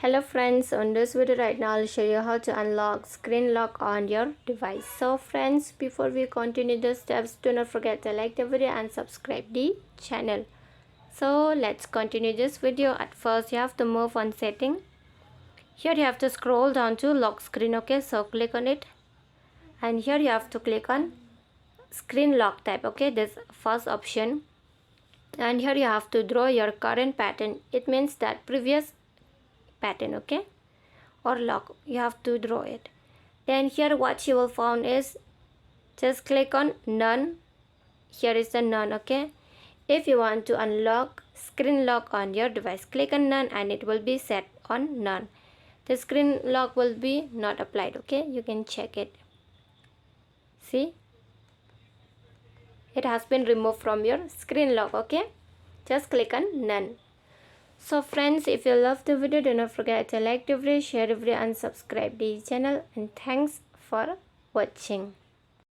Hello friends, on this video right now I'll show you how to unlock screen lock on your device. So friends, before we continue the steps, do not forget to like the video and subscribe the channel. So let's continue this video. At first you have to move on setting. Here you have to scroll down to lock screen. Okay, so click on it, and here you have to click on screen lock type. Okay, this first option, and here you have to draw your current pattern. It means that previous pattern, okay, or lock, you have to draw it. Then here what you will find is just click on none. Here is the none. Okay, if you want to unlock screen lock on your device, click on none and it will be set on none. The screen lock will be not applied. Okay, you can check it. See, it has been removed from your screen lock. Okay, just click on none. So friends, if you love the video, do not forget to like the video, share the video and subscribe the channel, and thanks for watching.